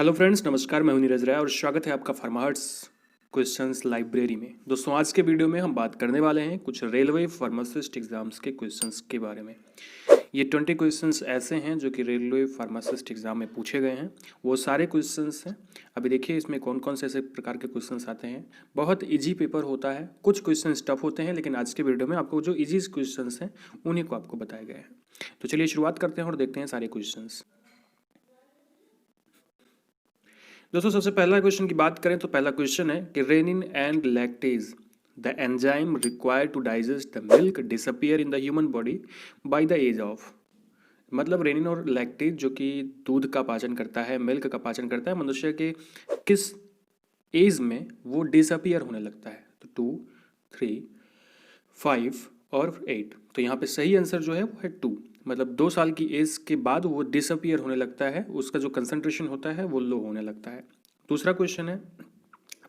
Hello friends, नमस्कार। मैं हूं नीरज राय और स्वागत है आपका फार्माहर्ट्स क्वेश्चंस लाइब्रेरी में। दोस्तों, आज के वीडियो में हम बात करने वाले हैं कुछ रेलवे फार्मासिस्ट एग्जाम्स के क्वेश्चंस के बारे में। ये 20 क्वेश्चंस ऐसे हैं जो कि रेलवे फार्मासिस्ट एग्जाम में पूछे गए हैं। वो सारे क्वेश्चंस हैं। अभी देखिए इसमें कौन कौन से ऐसे प्रकार के क्वेश्चंस आते हैं। बहुत ईजी पेपर होता है, कुछ क्वेश्चन टफ होते हैं, लेकिन आज के वीडियो में आपको जो ईजी क्वेश्चंस हैं उन्हीं को आपको बताए गए हैं। तो चलिए शुरुआत करते हैं और देखते हैं सारे क्वेश्चंस। दोस्तों, सबसे पहला क्वेश्चन की बात करें तो पहला क्वेश्चन है कि rennin and lactase the enzyme required to digest the milk disappear in the human body by the age of. मतलब रेनिन और लैक्टेज जो कि दूध का पाचन करता है, मिल्क का पाचन करता है, मनुष्य के किस एज में वो डिसअपियर होने लगता है। तो 2, 3, 5 और 8। तो यहाँ पे सही आंसर जो है वो है 2। मतलब 2 साल की एज के बाद वो डिसअपियर होने लगता है, उसका जो कंसंट्रेशन होता है वो लो होने लगता है। दूसरा क्वेश्चन है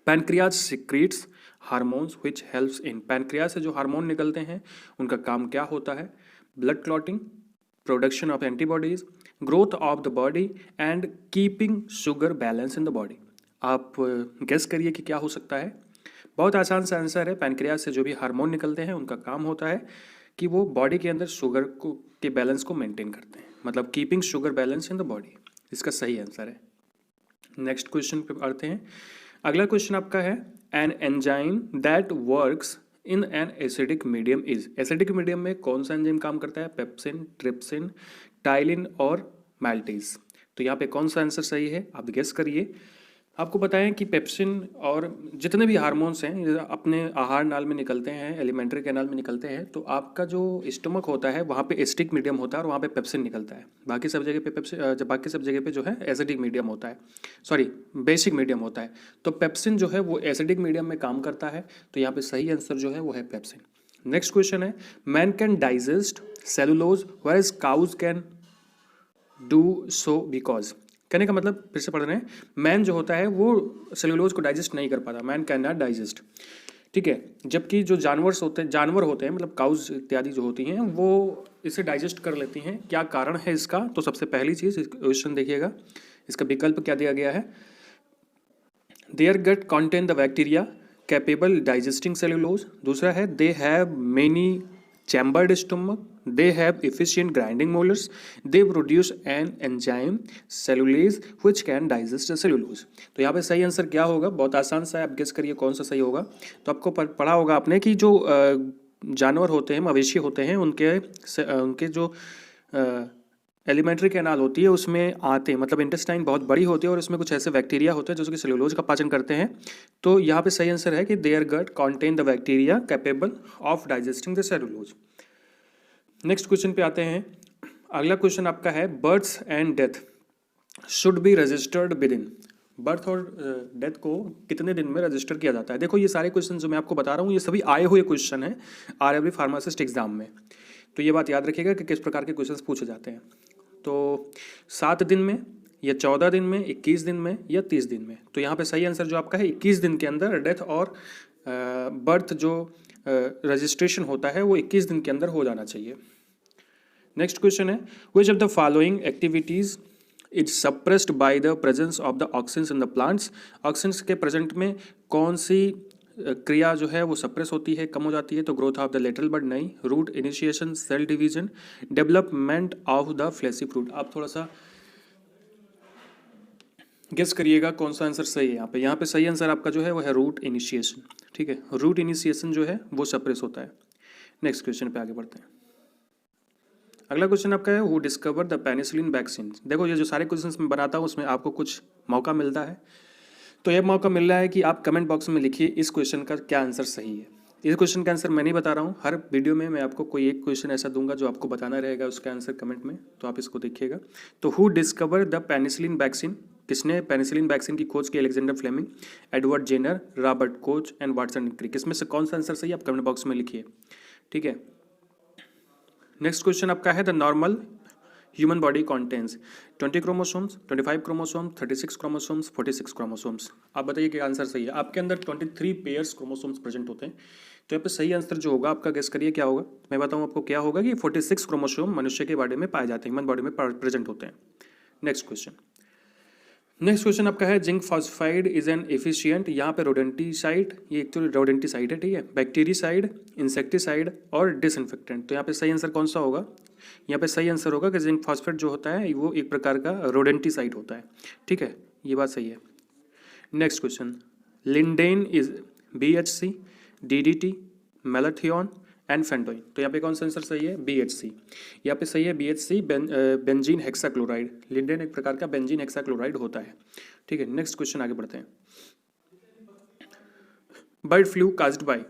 pancreas secretes hormones which helps in. Pancreas से जो हार्मोन निकलते हैं उनका काम क्या होता है? Blood clotting, production of antibodies, growth of the body and keeping sugar balance in the body. आप गेस करिए कि क्या हो सकता है। बहुत आसान सा आंसर है। पैनक्रियाज से जो भी हार्मोन निकलते हैं उनका काम होता है कि वो बॉडी के अंदर शुगर को के बैलेंस को मेंटेन करते हैं, मतलब keeping sugar balance in the body. इसका सही आंसर है। नेक्स्ट क्वेश्चन पे आते हैं। अगला क्वेश्चन आपका है an enzyme that works in an acidic medium is. Acidic medium में कौन सा एंजाइम काम करता है? पेप्सिन, ट्रिप्सिन, टाइलिन और मैल्टेज। तो यहाँ पे कौन सा आंसर सही है आप गेस करिए। आपको बताएं कि पेप्सिन और जितने भी हार्मोन्स हैं अपने आहार नाल में निकलते हैं, एलिमेंट्री कैनाल में निकलते हैं। तो आपका जो स्टमक होता है वहाँ पे एसिडिक मीडियम होता है और वहाँ पे पेप्सिन निकलता है। बाकी सब जगह पे बाकी सब जगह पे जो है एसिडिक मीडियम होता है, सॉरी बेसिक मीडियम होता है। तो पेप्सिन जो है वो एसिडिक मीडियम में काम करता है। तो यहाँ पे सही आंसर जो है वो है पेप्सिन। नेक्स्ट क्वेश्चन है man can digest cellulose whereas cows can do so because. कहने का मतलब फिर से पढ़ रहे हैं, मैन जो होता है वो सेलुलोज को डाइजेस्ट नहीं कर पाता, मैन कैन नॉट डाइजेस्ट। ठीक है, जबकि जो जानवर होते हैं मतलब काउज इत्यादि जो होती हैं वो इसे डाइजेस्ट कर लेती हैं। क्या कारण है इसका? तो सबसे पहली चीज़ क्वेश्चन देखिएगा, इसका विकल्प क्या दिया गया है। Their gut contain the bacteria capable digesting cellulose. दूसरा है they have many chambered stomach, they have efficient grinding molars, they produce an enzyme cellulase which can digest the cellulose। तो यहाँ पे सही आंसर क्या होगा? बहुत आसान सा है, आप गेस करिए कौन सा सही होगा। तो आपको पढ़ा होगा आपने कि जो जानवर होते हैं, मवेशी होते हैं, उनके जो एलिमेंट्री कैनाल होती है उसमें आते हैं, मतलब इंटेस्टाइन बहुत बड़ी होती है और उसमें कुछ ऐसे बैक्टीरिया होते हैं जो कि सेलुलोज का पाचन करते हैं। तो यहाँ पे सही आंसर है कि their gut contain the bacteria capable of digesting the cellulose. Next question पे आते हैं। अगला क्वेश्चन आपका है births and death should be registered within. Birth और डेथ को कितने दिन में रजिस्टर किया जाता है? देखो ये सारे क्वेश्चन जो मैं आपको बता रहा हूँ ये सभी आए हुए क्वेश्चन हैं आरआरबी फार्मासिस्ट एग्जाम में। तो ये बात याद रखिएगा कि किस प्रकार के क्वेश्चन पूछे जाते हैं। तो 7 दिन में या 14 दिन में, 21 दिन में या 30 दिन में। तो यहाँ पे सही आंसर जो आपका है 21 दिन के अंदर डेथ और बर्थ जो रजिस्ट्रेशन होता है वो 21 दिन के अंदर हो जाना चाहिए। नेक्स्ट क्वेश्चन है which of the following activities is suppressed by the presence of the auxins in the plants. Auxins के प्रेजेंट में कौन सी क्रिया जो है वो सप्रेस होती है, कम हो जाती है? तो growth of the lateral bud नहीं, root initiation, cell division, development of the fleshy fruit. आप थोड़ा सा गेस करिएगा कौन सा आंसर सही है। यहाँ पे सही आंसर आपका जो है वो है रूट इनिशिएशन। ठीक है, रूट इनिशिएशन जो है वो सप्रेस होता है। नेक्स्ट क्वेश्चन पे आगे बढ़ते हैं। अगला क्वेश्चन आपका है who discover the penicillin vaccine. देखो ये जो सारे क्वेश्चंस मैं बनाता हूँ उसमें आपको कुछ मौका मिलता है। तो ये मौका मिल रहा है कि आप कमेंट बॉक्स में लिखिए इस क्वेश्चन का क्या आंसर सही है। इस क्वेश्चन का आंसर मैं नहीं बता रहा हूँ, हर वीडियो में मैं आपको कोई एक क्वेश्चन ऐसा दूंगा जो आपको बताना रहेगा उसका आंसर कमेंट में, तो आप इसको देखिएगा। तो who discover the penicillin vaccine, किसने पेनिसिलिन वैक्सीन की खोज की? Alexander Fleming, Edward Jenner, Robert Koch and Watson Crick. इसमें से कौन सा आंसर सही है आप कमेंट बॉक्स में लिखिए। ठीक है, नेक्स्ट क्वेश्चन आपका है the normal human body contains 20 chromosomes, 25 chromosomes, 36 chromosomes, 46 chromosomes. आप बताइए कि आंसर सही है। आपके अंदर 23 पेयर्स क्रोमोसोम्स प्रेजेंट होते हैं। तो यहाँ पे सही आंसर जो होगा आपका गेस करिए क्या होगा। मैं बताऊँ आपको क्या होगा कि 46 क्रोमोसोम मनुष्य के बॉडी में पाए जाते हैं, ह्यूमन बॉडी में प्रेजेंट होते हैं। Next question. नेक्स्ट क्वेश्चन आपका है zinc phosphide is an efficient, यहाँ पे रोडेंटिसाइड, ये एक तो रोडेंटिसाइड है, ठीक है, बैक्टीरिसाइड, इंसेक्टिसाइड और डिसइंफेक्टेंट। तो यहाँ पे सही आंसर कौन सा होगा? यहाँ पे सही आंसर होगा कि जिंक फॉस्फेट जो होता है वो एक प्रकार का रोडेंटिसाइड होता है, ठीक है, ये बात सही है। Next question, lindane is BHC, DDT, malathion and phenytoin. तो यहाँ पे कौन सा आंसर सही है? BHC। यहाँ पे सही है BHC, बेंजीन हेक्साक्लोराइड। लिंडेन एक प्रकार का बेंजीन हेक्साक्लोराइड होता है, ठीक है। नेक्स्ट क्वेश्चन आगे बढ़ते हैं। Bird flu caused by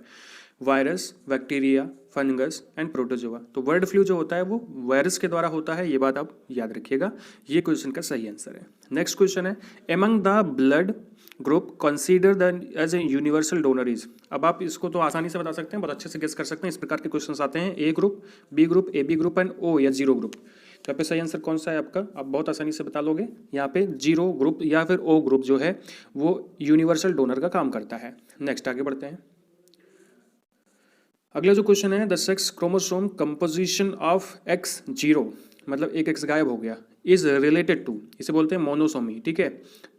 virus, bacteria, fungus and protozoa. तो बर्ड फ्लू जो होता है वो वायरस के द्वारा होता है, ये बात आप याद रखिएगा, ये क्वेश्चन का सही आंसर है। नेक्स्ट क्वेश्चन है among the blood group consider the as a universal donor is. अब आप इसको तो आसानी से बता सकते हैं, बहुत अच्छे से गेस कर सकते हैं। इस प्रकार के क्वेश्चन आते हैं, A group, B group, AB group and O या जीरो ग्रुप। तो यहाँ पे सही आंसर कौन सा है आपका? आप बहुत आसानी से बता लोगे। यहाँ पे जीरो ग्रुप या फिर O ग्रुप जो है वो यूनिवर्सल डोनर का काम करता है। नेक्स्ट आगे बढ़ते हैं। अगला जो क्वेश्चन है, the sex chromosome composition of X0, मतलब एक X गायब हो गया, इज रिलेटेड टू, इसे बोलते हैं मोनोसोमी, ठीक है।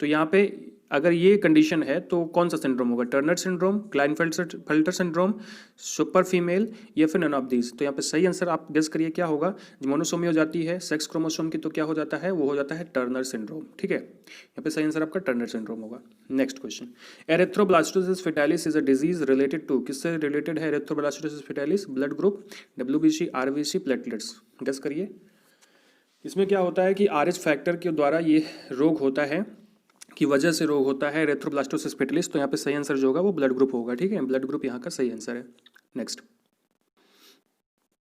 तो यहाँ पे अगर ये कंडीशन है तो कौन सा सिंड्रोम होगा? Turner syndrome, Klinefelter syndrome, super female या फिर नन ऑफ दीज। तो यहाँ पे सही आंसर आप गेस करिए क्या होगा? मोनोसोमी हो जाती है सेक्स क्रोमोसोम की तो क्या हो जाता है? वो हो जाता है टर्नर सिंड्रोम, ठीक है। यहाँ पे सही आंसर आपका टर्नर सिंड्रोम होगा। Next question, erythroblastosis fetalis is a disease related to, किससे रिलेटेड है erythroblastosis fetalis? Blood group, WBC, RBC, platelets. Guess करिए। इसमें क्या होता है कि RH फैक्टर के द्वारा ये रोग होता है, की वजह से रोग होता है एरिथ्रोब्लास्टोसिस फेटालिस। तो यहाँ पे सही आंसर जो होगा वो ब्लड ग्रुप होगा, ठीक है, ब्लड ग्रुप यहाँ का सही आंसर है। नेक्स्ट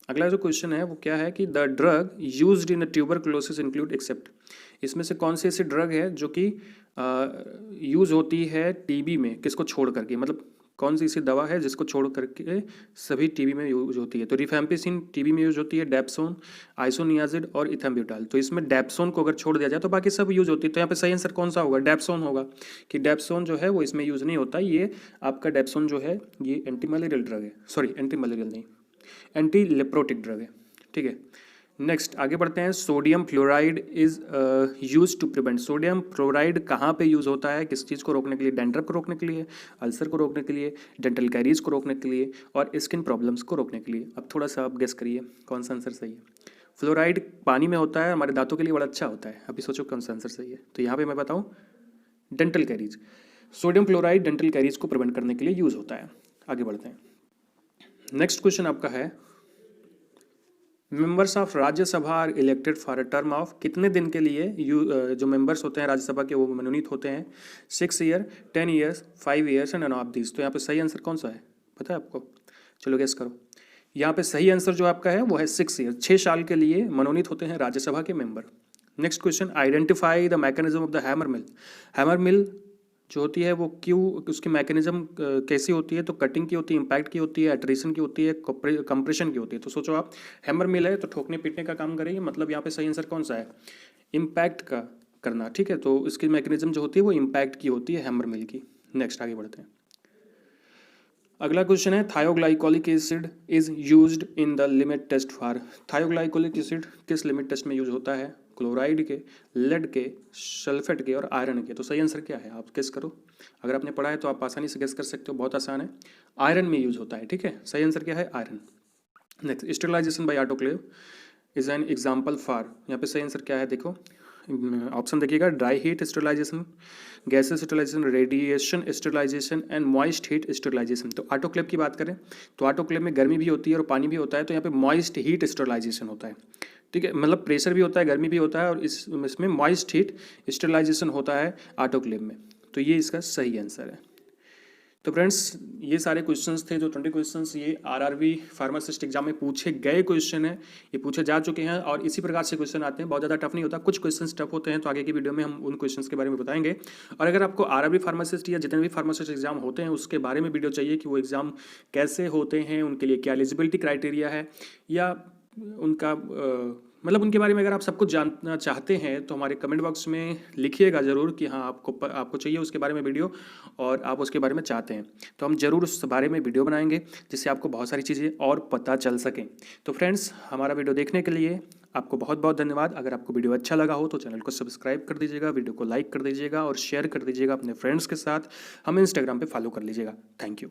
अगला जो क्वेश्चन है वो क्या है कि the drug used in tuberculosis include except. इसमें से कौन सी ऐसी ड्रग है जो कि यूज होती है TB में, किसको छोड़ करके, मतलब कौन सी ऐसी दवा है जिसको छोड़ करके सभी TB में यूज होती है? तो रिफेम्पिसिन TB में यूज होती है, डेप्सोन, आइसोनियाजिड और इथेम्ब्यूटाल। तो इसमें डेप्सोन को अगर छोड़ दिया जाए तो बाकी सब यूज होती है। तो यहाँ पे सही आंसर कौन सा होगा? डेप्सोन होगा, कि डेप्सोन जो है वो इसमें यूज नहीं होता। ये आपका डेप्सोन जो है ये एंटी मलेरियल ड्रग है, सॉरी एंटी मलेरियल नहीं, एंटी लेप्रोटिक ड्रग है, ठीक है। नेक्स्ट आगे बढ़ते हैं। Sodium fluoride is use to prevent, sodium fluoride कहाँ पे यूज होता है, किस चीज़ को रोकने के लिए? डैंड्रफ को रोकने के लिए, अल्सर को रोकने के लिए, डेंटल कैरीज को रोकने के लिए और स्किन प्रॉब्लम्स को रोकने के लिए। अब थोड़ा सा आप गेस करिए कौन सा आंसर सही है। फ्लोराइड पानी में होता है, हमारे दांतों के लिए बड़ा अच्छा होता है। अभी सोचो कौन सा आंसर सही है। तो यहाँ पे मैं बताऊँ, dental caries. Sodium fluoride dental caries को प्रिवेंट करने के लिए यूज होता है। आगे बढ़ते हैं। नेक्स्ट क्वेश्चन आपका है, members of Rajya Sabha are elected for a term of, कितने दिन के लिए जो मेंबर्स होते हैं राज्यसभा के वो मनोनीत होते हैं? 6 year, 10 years, 5 years and none of this. तो यहाँ पे सही आंसर कौन सा है पता है आपको? चलो गेस करो। यहाँ पे सही आंसर जो आपका है वो है 6 ईयर, 6 साल के लिए मनोनीत होते हैं राज्यसभा के member. Next question, identify the mechanism of the hammer mill. Hammer mill जो होती है वो क्यों, उसकी मैकेनिज्म कैसी होती है? तो कटिंग की होती है, इम्पैक्ट की होती है, एट्रेशन की होती है, कंप्रेशन की होती है। तो सोचो आप, हैमर मिल है तो ठोकने पीटने का काम करेगी, मतलब यहाँ पे सही आंसर कौन सा है? इम्पैक्ट का करना, ठीक है। तो इसकी मैकेनिज्म जो होती है वो इम्पैक्ट की होती है हैमर मिल की। नेक्स्ट आगे बढ़ते हैं। अगला क्वेश्चन है, thioglycolic acid is used in the limit test for. Thioglycolic acid किस लिमिट टेस्ट में यूज होता है? क्लोराइड के, लेड के, सल्फेट के और आयरन के। तो सही आंसर क्या है? आप गेस करो। अगर आपने पढ़ा है तो आप आसानी से गेस कर सकते हो, बहुत आसान है। आयरन में यूज होता है, ठीक है। सही आंसर क्या है? Iron. Next, sterilization by autoclave is an example for. यहाँ पे सही आंसर क्या है? देखो ऑप्शन देखिएगा, dry heat sterilization, gases sterilization, radiation sterilization and moist heat sterilization. तो ऑटोक्लेव की बात करें तो ऑटोक्लेव में गर्मी भी होती है और पानी भी होता है। तो यहाँ पे मॉइस्ट हीट स्टेरिलाइजेशन होता है, ठीक है, मतलब प्रेशर भी होता है, गर्मी भी होता है और इसमें मॉइस्ट हीट स्टेरिलाइजेशन होता है ऑटोक्लेव में। तो ये इसका सही आंसर है। तो फ्रेंड्स ये सारे क्वेश्चंस थे, जो 20 क्वेश्चंस ये RRB फार्मासिस्ट एग्जाम में पूछे गए क्वेश्चन हैं, ये पूछे जा चुके हैं और इसी प्रकार से क्वेश्चन आते हैं। बहुत ज़्यादा टफ नहीं होता, कुछ क्वेश्चंस टफ होते हैं, तो आगे की वीडियो में हम उन क्वेश्चंस के बारे में बताएंगे। और अगर आपको RRB फार्मासिस्ट या जितने भी फार्मासिस्ट एग्जाम होते हैं उसके बारे में वीडियो चाहिए कि वो एग्ज़ाम कैसे होते हैं, उनके लिए क्या एलिजिबिलिटी क्राइटेरिया है, या उनका मतलब उनके बारे में अगर आप सब कुछ जानना चाहते हैं तो हमारे कमेंट बॉक्स में लिखिएगा ज़रूर कि हाँ आपको चाहिए उसके बारे में वीडियो और आप उसके बारे में चाहते हैं, तो हम ज़रूर उस बारे में वीडियो बनाएंगे जिससे आपको बहुत सारी चीज़ें और पता चल सकें। तो फ्रेंड्स हमारा वीडियो देखने के लिए आपको बहुत बहुत धन्यवाद। अगर आपको वीडियो अच्छा लगा हो तो चैनल को सब्सक्राइब कर दीजिएगा, वीडियो को लाइक कर दीजिएगा और शेयर कर दीजिएगा अपने फ्रेंड्स के साथ। हमें इंस्टाग्राम पे फॉलो कर लीजिएगा। Thank you.